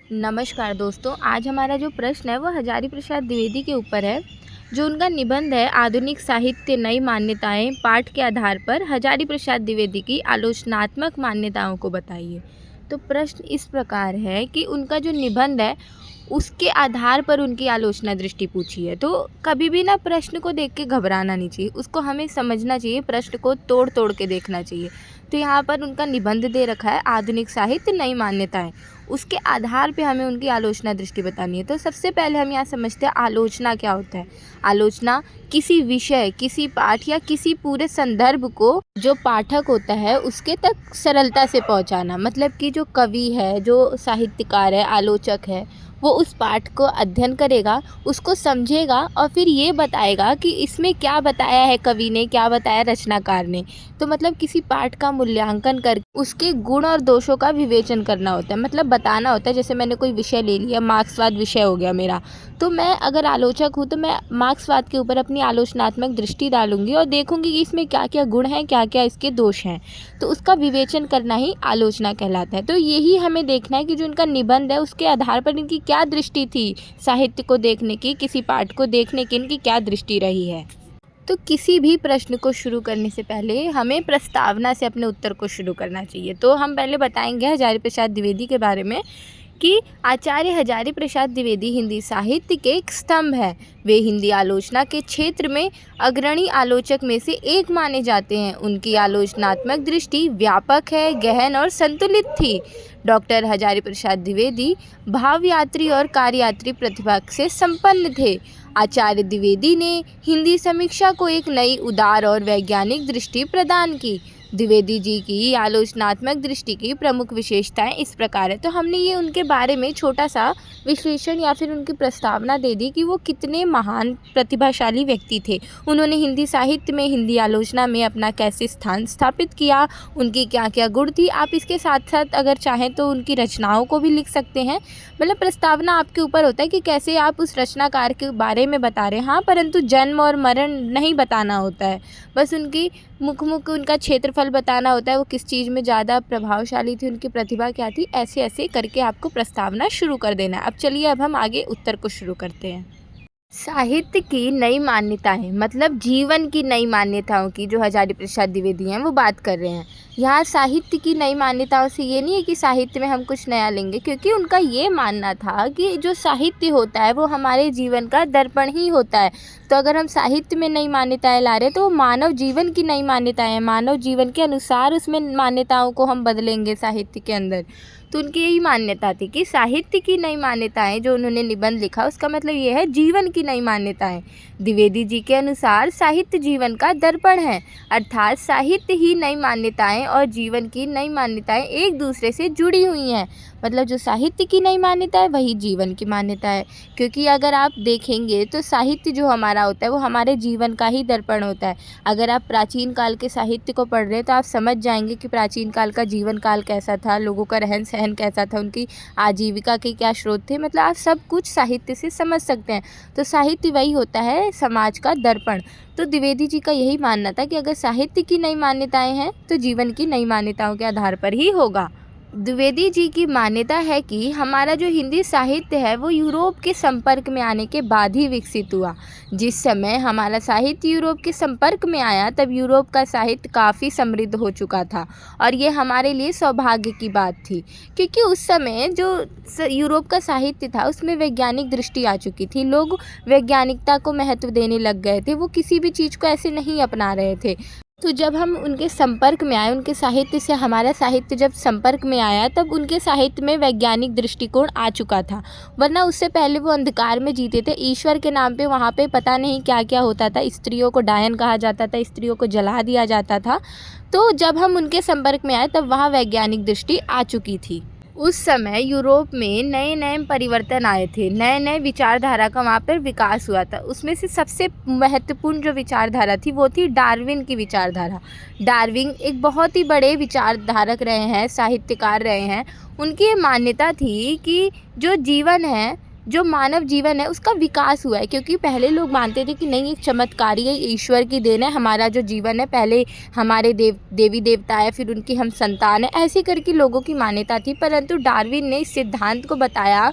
नमस्कार दोस्तों, आज हमारा जो प्रश्न है वो हजारी प्रसाद द्विवेदी के ऊपर है। जो उनका निबंध है आधुनिक साहित्य नई मान्यताएं, पाठ के आधार पर हजारी प्रसाद द्विवेदी की आलोचनात्मक मान्यताओं को बताइए। तो प्रश्न इस प्रकार है कि उनका जो निबंध है उसके आधार पर उनकी आलोचना दृष्टि पूछी है। तो कभी भी ना प्रश्न को देख के घबराना नहीं चाहिए, उसको हमें समझना चाहिए, प्रश्न को तोड़ तोड़ के देखना चाहिए। तो यहाँ पर उनका निबंध दे रखा है आधुनिक साहित्य नई मान्यताएं, उसके आधार पे हमें उनकी आलोचना दृष्टि बतानी है। तो सबसे पहले हम यहाँ समझते हैं आलोचना क्या होता है। आलोचना किसी विषय, किसी पाठ या किसी पूरे संदर्भ को जो पाठक होता है उसके तक सरलता से पहुँचाना। मतलब कि जो कवि है, जो साहित्यकार है, आलोचक है, वो उस पाठ को अध्ययन करेगा, उसको समझेगा और फिर ये बताएगा कि इसमें क्या बताया है कवि ने, क्या बताया रचनाकार ने। तो मतलब किसी पाठ का मूल्यांकन कर उसके गुण और दोषों का विवेचन करना होता है, मतलब बताना होता है। जैसे मैंने कोई विषय ले लिया, मार्क्सवाद विषय हो गया मेरा, तो मैं अगर आलोचक हूँ तो मैं मार्क्सवाद के ऊपर अपनी आलोचनात्मक दृष्टि डालूंगी और देखूंगी कि इसमें क्या क्या गुण हैं, क्या क्या इसके दोष हैं। तो उसका विवेचन करना ही आलोचना कहलाता है। तो यही हमें देखना है कि जो इनका निबंध है उसके आधार पर इनकी क्या दृष्टि थी, साहित्य को देखने की, किसी पाठ को देखने की इनकी क्या दृष्टि रही है। तो किसी भी प्रश्न को शुरू करने से पहले हमें प्रस्तावना से अपने उत्तर को शुरू करना चाहिए। तो हम पहले बताएंगे हजारी प्रसाद द्विवेदी के बारे में कि आचार्य हजारी प्रसाद द्विवेदी हिंदी साहित्य के एक स्तंभ है। वे हिंदी आलोचना के क्षेत्र में अग्रणी आलोचक में से एक माने जाते हैं। उनकी आलोचनात्मक दृष्टि व्यापक है, गहन और संतुलित थी। डॉक्टर हजारी प्रसाद द्विवेदी भावयात्री और कार्ययात्री प्रतिभा से संपन्न थे। आचार्य द्विवेदी ने हिंदी समीक्षा को एक नई, उदार और वैज्ञानिक दृष्टि प्रदान की। द्विवेदी जी की आलोचनात्मक दृष्टि की प्रमुख विशेषताएं इस प्रकार है। तो हमने ये उनके बारे में छोटा सा विश्लेषण या फिर उनकी प्रस्तावना दे दी कि वो कितने महान प्रतिभाशाली व्यक्ति थे। उन्होंने हिंदी साहित्य में, हिंदी आलोचना में अपना कैसे स्थान स्थापित किया, उनकी क्या क्या गुण थी। आप इसके साथ साथ अगर चाहें तो उनकी रचनाओं को भी लिख सकते हैं। मतलब प्रस्तावना आपके ऊपर होता है कि कैसे आप उस रचनाकार के बारे में बता रहे हैं। हाँ, परंतु जन्म और मरण नहीं बताना होता है, बस उनकी मुख उनका क्षेत्रफल बताना होता है, वो किस चीज़ में ज़्यादा प्रभावशाली थी, उनकी प्रतिभा क्या थी। ऐसे ऐसे करके आपको प्रस्तावना शुरू कर देना है। अब चलिए, अब हम आगे उत्तर को शुरू करते हैं। साहित्य की नई मान्यताएं, मतलब जीवन की नई मान्यताओं की जो हजारी प्रसाद द्विवेदी हैं वो बात कर रहे हैं। यहाँ साहित्य की नई मान्यताओं से ये नहीं है कि साहित्य में हम कुछ नया लेंगे, क्योंकि उनका ये मानना था कि जो साहित्य होता है वो हमारे जीवन का दर्पण ही होता है। तो अगर हम साहित्य में नई मान्यताएं ला रहे हैं तो मानव जीवन की नई मान्यताएं हैं, मानव जीवन के अनुसार उसमें मान्यताओं को हम बदलेंगे साहित्य के अंदर। तो उनकी यही मान्यता थी कि साहित्य की नई मान्यताएं, जो उन्होंने निबंध लिखा उसका मतलब ये है जीवन की नई मान्यताएं। द्विवेदी जी के अनुसार साहित्य जीवन का दर्पण है, अर्थात साहित्य ही नई मान्यताएं और जीवन की नई मान्यताएं एक दूसरे से जुड़ी हुई हैं। मतलब जो साहित्य की नई मान्यता है वही जीवन की मान्यता है। क्योंकि अगर आप देखेंगे तो साहित्य जो हमारा होता है वो हमारे जीवन का ही दर्पण होता है। अगर आप प्राचीन काल के साहित्य को पढ़ रहे हैं तो आप समझ जाएंगे कि प्राचीन काल का जीवन काल कैसा था, लोगों का रहन सहन कैसा था, उनकी आजीविका के क्या स्रोत थे। मतलब आप सब कुछ साहित्य से समझ सकते हैं। तो साहित्य वही होता है समाज का दर्पण। तो द्विवेदी जी का यही मानना था कि अगर साहित्य की नई मान्यताएं हैं तो जीवन की नई मान्यताओं के आधार पर ही होगा। द्विवेदी जी की मान्यता है कि हमारा जो हिंदी साहित्य है वो यूरोप के संपर्क में आने के बाद ही विकसित हुआ। जिस समय हमारा साहित्य यूरोप के संपर्क में आया तब यूरोप का साहित्य काफ़ी समृद्ध हो चुका था, और ये हमारे लिए सौभाग्य की बात थी, क्योंकि उस समय जो यूरोप का साहित्य था उसमें वैज्ञानिक दृष्टि आ चुकी थी। लोग वैज्ञानिकता को महत्व देने लग गए थे, वो किसी भी चीज़ को ऐसे नहीं अपना रहे थे। तो जब हम उनके संपर्क में आए, उनके साहित्य से हमारा साहित्य जब संपर्क में आया तब उनके साहित्य में वैज्ञानिक दृष्टिकोण आ चुका था। वरना उससे पहले वो अंधकार में जीते थे। ईश्वर के नाम पे वहाँ पे पता नहीं क्या क्या होता था, स्त्रियों को डायन कहा जाता था, स्त्रियों को जला दिया जाता था। तो जब हम उनके संपर्क में आए तब वहाँ वैज्ञानिक दृष्टि आ चुकी थी। उस समय यूरोप में नए नए परिवर्तन आए थे, नए नए विचारधारा का वहाँ पर विकास हुआ था। उसमें से सबसे महत्वपूर्ण जो विचारधारा थी वो थी डार्विन की विचारधारा। डार्विन एक बहुत ही बड़े विचारधारक रहे हैं, साहित्यकार रहे हैं। उनकी ये मान्यता थी कि जो जीवन है जो मानव जीवन है उसका विकास हुआ है। क्योंकि पहले लोग मानते थे कि नहीं, एक चमत्कारी है, ईश्वर की देन है, हमारा जो जीवन है, पहले हमारे देवी देवता है, फिर उनकी हम संतान है, ऐसे करके लोगों की मान्यता थी। परंतु डार्विन ने इस सिद्धांत को बताया।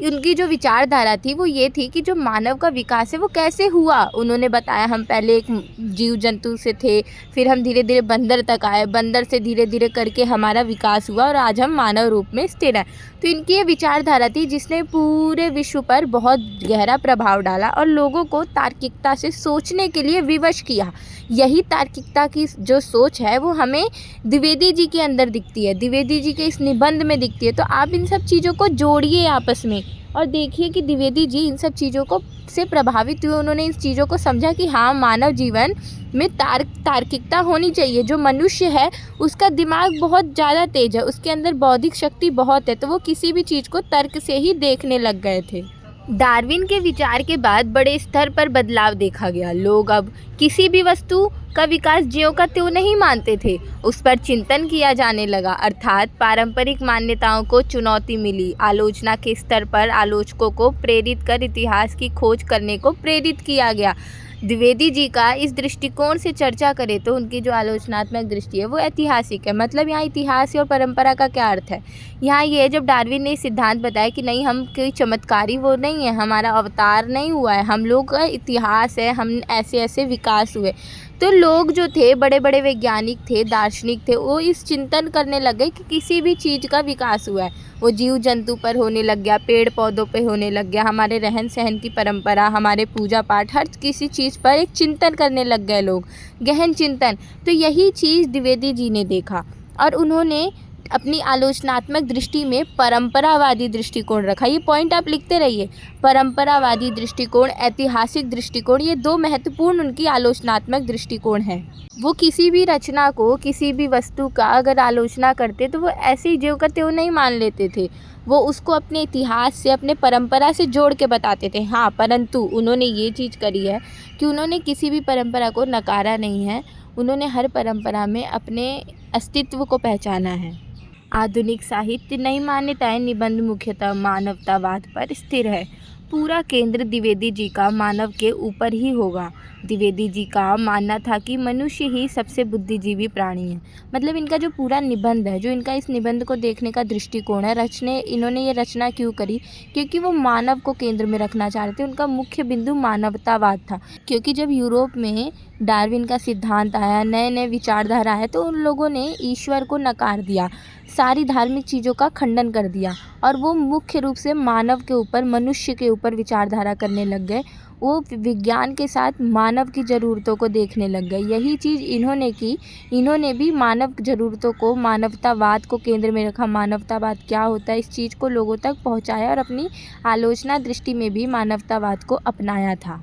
उनकी जो विचारधारा थी वो ये थी कि जो मानव का विकास है वो कैसे हुआ। उन्होंने बताया हम पहले एक जीव जंतु से थे, फिर हम धीरे धीरे बंदर तक आए, बंदर से धीरे धीरे करके हमारा विकास हुआ और आज हम मानव रूप में स्थिर हैं। तो इनकी ये विचारधारा थी जिसने पूरे विश्व पर बहुत गहरा प्रभाव डाला और लोगों को तार्किकता से सोचने के लिए विवश किया। यही तार्किकता की जो सोच है वो हमें द्विवेदी जी के अंदर दिखती है, द्विवेदी जी के इस निबंध में दिखती है। तो आप इन सब चीज़ों को जोड़िए आपस में और देखिए कि द्विवेदी जी इन सब चीज़ों को से प्रभावित हुए। उन्होंने इस चीज़ों को समझा कि हाँ, मानव जीवन में तार्किकता होनी चाहिए। जो मनुष्य है उसका दिमाग बहुत ज़्यादा तेज है, उसके अंदर बौद्धिक शक्ति बहुत है, तो वो किसी भी चीज़ को तर्क से ही देखने लग गए थे। डार्विन के विचार के बाद बड़े स्तर पर बदलाव देखा गया। लोग अब किसी भी वस्तु का विकास ज्यों का त्यों नहीं मानते थे, उस पर चिंतन किया जाने लगा। अर्थात पारंपरिक मान्यताओं को चुनौती मिली। आलोचना के स्तर पर आलोचकों को प्रेरित कर इतिहास की खोज करने को प्रेरित किया गया। द्विवेदी जी का इस दृष्टिकोण से चर्चा करें तो उनकी जो आलोचनात्मक दृष्टि है वो ऐतिहासिक है। मतलब यहाँ इतिहास और परंपरा का क्या अर्थ है, यहाँ ये है जब डार्विन ने सिद्धांत बताया कि नहीं, हम कोई चमत्कारी वो नहीं है, हमारा अवतार नहीं हुआ है, हम लोग का इतिहास है, हम ऐसे ऐसे विकास हुए। तो लोग जो थे, बड़े बड़े वैज्ञानिक थे, दार्शनिक थे, वो इस चिंतन करने लगे कि किसी भी चीज़ का विकास हुआ है, वो जीव जंतु पर होने लग गया, पेड़ पौधों पे होने लग गया, हमारे रहन सहन की परंपरा, हमारे पूजा पाठ, हर किसी चीज़ पर एक चिंतन करने लग गए लोग, गहन चिंतन। तो यही चीज़ द्विवेदी जी ने देखा और उन्होंने अपनी आलोचनात्मक दृष्टि में परंपरावादी दृष्टिकोण रखा। ये पॉइंट आप लिखते रहिए, परंपरावादी दृष्टिकोण, ऐतिहासिक दृष्टिकोण, ये दो महत्वपूर्ण उनकी आलोचनात्मक दृष्टिकोण हैं। वो किसी भी रचना को, किसी भी वस्तु का अगर आलोचना करते तो वो ऐसे ही ज्यों का त्यों नहीं मान लेते थे, वो उसको अपने इतिहास से, अपने परंपरा से जोड़ के बताते थे। हाँ, परंतु उन्होंने ये चीज़ करी है कि उन्होंने किसी भी परंपरा को नकारा नहीं है, उन्होंने हर परंपरा में अपने अस्तित्व को पहचाना है। आधुनिक साहित्य नई मान्यताएं निबंध मुख्यतः मानवतावाद पर स्थिर है। पूरा केंद्र द्विवेदी जी का मानव के ऊपर ही होगा। द्विवेदी जी का मानना था कि मनुष्य ही सबसे बुद्धिजीवी प्राणी है। मतलब इनका जो पूरा निबंध है, जो इनका इस निबंध को देखने का दृष्टिकोण है, इन्होंने ये रचना क्यों करी, क्योंकि वो मानव को केंद्र में रखना चाह रहे थे। उनका मुख्य बिंदु मानवतावाद था। क्योंकि जब यूरोप में डार्विन का सिद्धांत आया, नए नए विचारधारा है, तो उन लोगों ने ईश्वर को नकार दिया, सारी धार्मिक चीज़ों का खंडन कर दिया और वो मुख्य रूप से मानव के ऊपर, मनुष्य के ऊपर विचारधारा करने लग गए। वो विज्ञान के साथ मानव की ज़रूरतों को देखने लग गए। यही चीज़ इन्होंने की। इन्होंने भी मानव ज़रूरतों को, मानवतावाद को केंद्र में रखा। मानवतावाद क्या होता है, इस चीज़ को लोगों तक पहुंचाया और अपनी आलोचना दृष्टि में भी मानवतावाद को अपनाया था।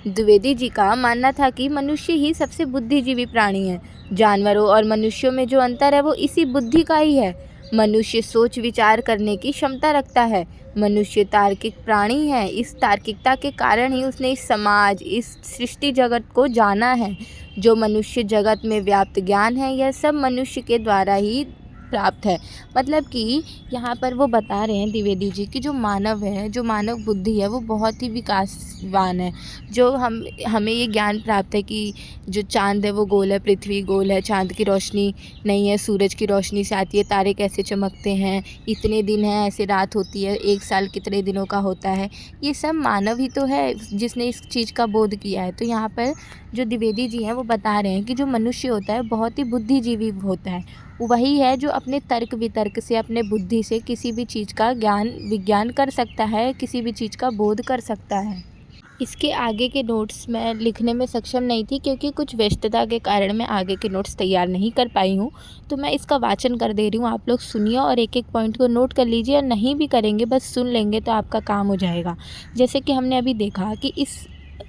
द्विवेदी जी का मानना था कि मनुष्य ही सबसे बुद्धिजीवी प्राणी है। जानवरों और मनुष्यों में जो अंतर है वो इसी बुद्धि का ही है। मनुष्य सोच विचार करने की क्षमता रखता है। मनुष्य तार्किक प्राणी है। इस तार्किकता के कारण ही उसने इस समाज, इस सृष्टि जगत को जाना है। जो मनुष्य जगत में व्याप्त ज्ञान है, यह सब मनुष्य के द्वारा ही प्राप्त है। मतलब कि यहाँ पर वो बता रहे हैं द्विवेदी जी कि जो मानव है, जो मानव बुद्धि है, वो बहुत ही विकासवान है। जो हमें ये ज्ञान प्राप्त है कि जो चाँद है वो गोल है, पृथ्वी गोल है, चाँद की रोशनी नहीं है, सूरज की रोशनी से आती है, तारे कैसे चमकते हैं, इतने दिन हैं, ऐसे रात होती है, एक साल कितने दिनों का होता है, ये सब मानव ही तो है जिसने इस चीज़ का बोध किया है। तो यहाँ पर जो द्विवेदी जी हैं वो बता रहे हैं कि जो मनुष्य होता है बहुत ही बुद्धिजीवी होता है। वही है जो अपने तर्क वितर्क से, अपने बुद्धि से किसी भी चीज़ का ज्ञान, विज्ञान कर सकता है, किसी भी चीज़ का बोध कर सकता है। इसके आगे के नोट्स मैं लिखने में सक्षम नहीं थी क्योंकि कुछ व्यस्तता के कारण मैं आगे के नोट्स तैयार नहीं कर पाई हूँ। तो मैं इसका वाचन कर दे रही हूँ, आप लोग सुनिए और एक एक पॉइंट को नोट कर लीजिए। और नहीं भी करेंगे, बस सुन लेंगे तो आपका काम हो जाएगा। जैसे कि हमने अभी देखा कि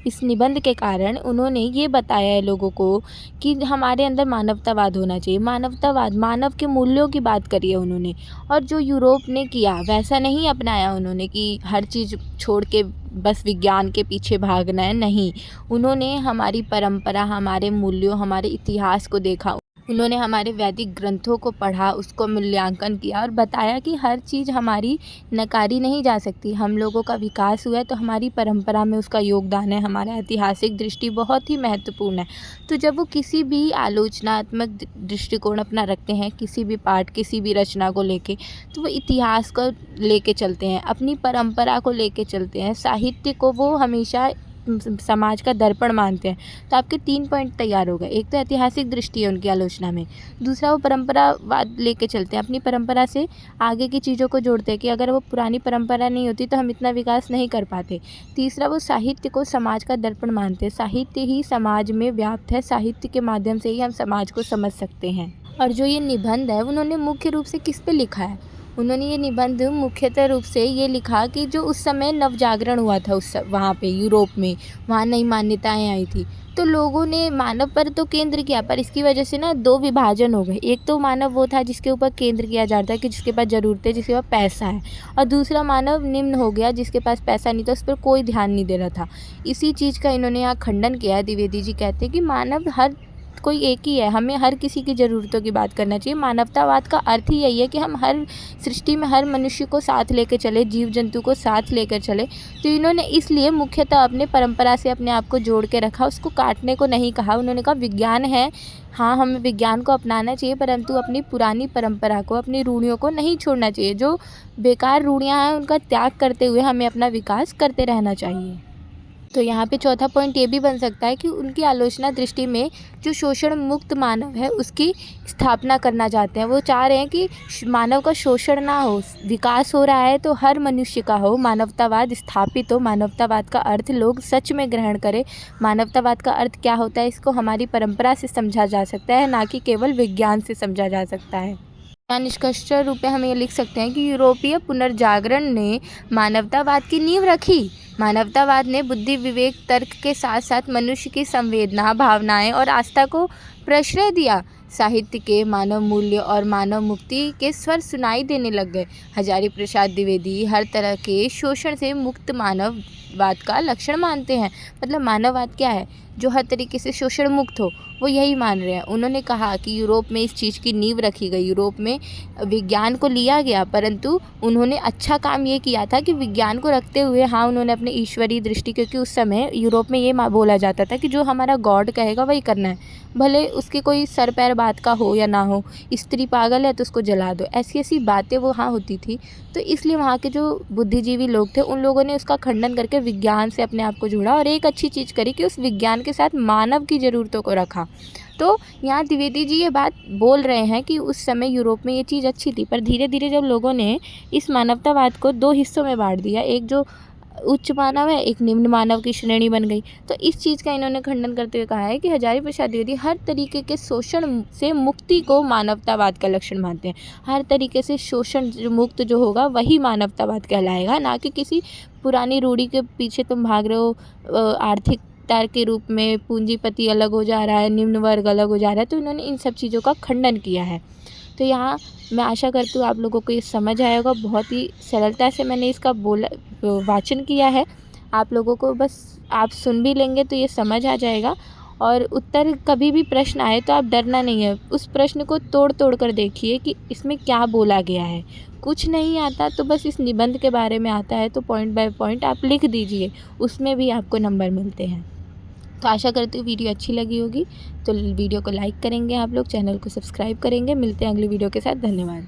इस निबंध के कारण उन्होंने ये बताया है लोगों को कि हमारे अंदर मानवतावाद होना चाहिए। मानवतावाद, मानव के मूल्यों की बात करी है उन्होंने। और जो यूरोप ने किया वैसा नहीं अपनाया उन्होंने कि हर चीज़ छोड़ के बस विज्ञान के पीछे भागना है। नहीं, उन्होंने हमारी परंपरा, हमारे मूल्यों, हमारे इतिहास को देखा। उन्होंने हमारे वैदिक ग्रंथों को पढ़ा, उसको मूल्यांकन किया और बताया कि हर चीज़ हमारी नकारी नहीं जा सकती। हम लोगों का विकास हुआ है तो हमारी परंपरा में उसका योगदान है, हमारा ऐतिहासिक दृष्टि बहुत ही महत्वपूर्ण है। तो जब वो किसी भी आलोचनात्मक दृष्टिकोण अपना रखते हैं, किसी भी पाठ, किसी भी रचना को लेके, तो वो इतिहास को लेके चलते हैं, अपनी परंपरा को लेके चलते हैं, साहित्य को वो हमेशा समाज का दर्पण मानते हैं। तो आपके 3 पॉइंट तैयार हो गए। एक तो ऐतिहासिक दृष्टि है उनकी आलोचना में, दूसरा वो परंपरावाद लेके चलते हैं, अपनी परंपरा से आगे की चीज़ों को जोड़ते हैं कि अगर वो पुरानी परंपरा नहीं होती तो हम इतना विकास नहीं कर पाते। तीसरा, वो साहित्य को समाज का दर्पण मानते हैं, साहित्य ही समाज में व्याप्त है, साहित्य के माध्यम से ही हम समाज को समझ सकते हैं। और जो ये निबंध है उन्होंने मुख्य रूप से किस पे लिखा है? उन्होंने ये निबंध मुख्यतः रूप से ये लिखा कि जो उस समय नवजागरण हुआ था वहाँ पे यूरोप में, वहाँ नई मान्यताएं आई थी, तो लोगों ने मानव पर तो केंद्र किया, पर इसकी वजह से ना 2 विभाजन हो गए। एक तो मानव वो था जिसके ऊपर केंद्र किया जाता है कि जिसके पास ज़रूरत है, जिसके पास पैसा है, और दूसरा मानव निम्न हो गया जिसके पास पैसा नहीं था, उस पर कोई ध्यान नहीं दे रहा था। इसी चीज़ का इन्होंने यहाँ खंडन किया है। द्विवेदी जी कहते हैं कि मानव हर कोई एक ही है, हमें हर किसी की ज़रूरतों की बात करना चाहिए। मानवतावाद का अर्थ ही यही है कि हम हर सृष्टि में हर मनुष्य को साथ लेकर चले, जीव जंतु को साथ लेकर चले। तो इन्होंने इसलिए मुख्यतः अपने परंपरा से अपने आप को जोड़ के रखा, उसको काटने को नहीं कहा। उन्होंने कहा विज्ञान है, हाँ हमें विज्ञान को अपनाना चाहिए, परंतु अपनी पुरानी परंपरा को, अपनी रूढ़ियों को नहीं छोड़ना चाहिए। जो बेकार रूढ़ियाँ हैं उनका त्याग करते हुए हमें अपना विकास करते रहना चाहिए। तो यहाँ पे चौथा पॉइंट ये भी बन सकता है कि उनकी आलोचना दृष्टि में जो शोषण मुक्त मानव है उसकी स्थापना करना चाहते हैं। वो चाह रहे हैं कि मानव का शोषण ना हो, विकास हो रहा है तो हर मनुष्य का हो, मानवतावाद स्थापित हो। मानवतावाद का अर्थ लोग सच में ग्रहण करें। मानवतावाद का अर्थ क्या होता है, इसको हमारी परंपरा से समझा जा सकता है, ना कि केवल विज्ञान से समझा जा सकता है। निष्कर्ष रूप में हम ये लिख सकते हैं कि यूरोपीय पुनर्जागरण ने मानवतावाद की नींव रखी। मानवतावाद ने बुद्धि, विवेक, तर्क के साथ साथ मनुष्य की संवेदना, भावनाएं और आस्था को प्रश्रय दिया। साहित्य के मानव मूल्य और मानव मुक्ति के स्वर सुनाई देने लग गए। हजारी प्रसाद द्विवेदी हर तरह के शोषण से मुक्त मानववाद का लक्षण मानते हैं। मतलब मानववाद क्या है? जो हर तरीके से शोषण मुक्त हो, वो यही मान रहे हैं। उन्होंने कहा कि यूरोप में इस चीज़ की नींव रखी गई, यूरोप में विज्ञान को लिया गया, परंतु उन्होंने अच्छा काम ये किया था कि विज्ञान को रखते हुए हाँ उन्होंने अपने ईश्वरीय दृष्टि, क्योंकि उस समय यूरोप में ये बोला जाता था कि जो हमारा गॉड कहेगा वही करना है, भले उसके कोई सर पैर बात का हो या ना हो। स्त्री पागल है तो उसको जला दो, ऐसी ऐसी बातें वो वहाँ होती थी। तो इसलिए वहाँ के जो बुद्धिजीवी लोग थे उन लोगों ने उसका खंडन करके विज्ञान से अपने आप को जोड़ा और एक अच्छी चीज़ करी कि उस विज्ञान के साथ मानव की ज़रूरतों को रखा। तो यहाँ द्विवेदी जी ये बात बोल रहे हैं कि उस समय यूरोप में ये चीज़ अच्छी थी, पर धीरे धीरे जब लोगों ने इस मानवतावाद को 2 हिस्सों में बांट दिया, एक जो उच्च मानव है, एक निम्न मानव की श्रेणी बन गई। तो इस चीज़ का इन्होंने खंडन करते हुए कहा है कि हजारी प्रसाद द्विवेदी हर तरीके के शोषण से मुक्ति को मानवतावाद का लक्षण मानते हैं। हर तरीके से शोषण मुक्त जो होगा वही मानवतावाद कहलाएगा, ना कि किसी पुरानी रूढ़ी के पीछे तुम भाग रहे हो। आर्थिक के रूप में पूंजीपति अलग हो जा रहा है, निम्न वर्ग अलग हो जा रहा है, तो इन्होंने इन सब चीज़ों का खंडन किया है। तो यहाँ मैं आशा करती हूँ आप लोगों को ये समझ आया होगा। बहुत ही सरलता से मैंने इसका वाचन किया है। आप लोगों को बस आप सुन भी लेंगे तो ये समझ आ जाएगा। और उत्तर कभी भी प्रश्न आए तो आप डरना नहीं है, उस प्रश्न को तोड़ तोड़ कर देखिए कि इसमें क्या बोला गया है। कुछ नहीं आता तो बस इस निबंध के बारे में आता है तो पॉइंट बाय पॉइंट आप लिख दीजिए, उसमें भी आपको नंबर मिलते हैं। तो आशा करती हूँ वीडियो अच्छी लगी होगी। तो वीडियो को लाइक करेंगे आप लोग, चैनल को सब्सक्राइब करेंगे। मिलते हैं अगली वीडियो के साथ। धन्यवाद।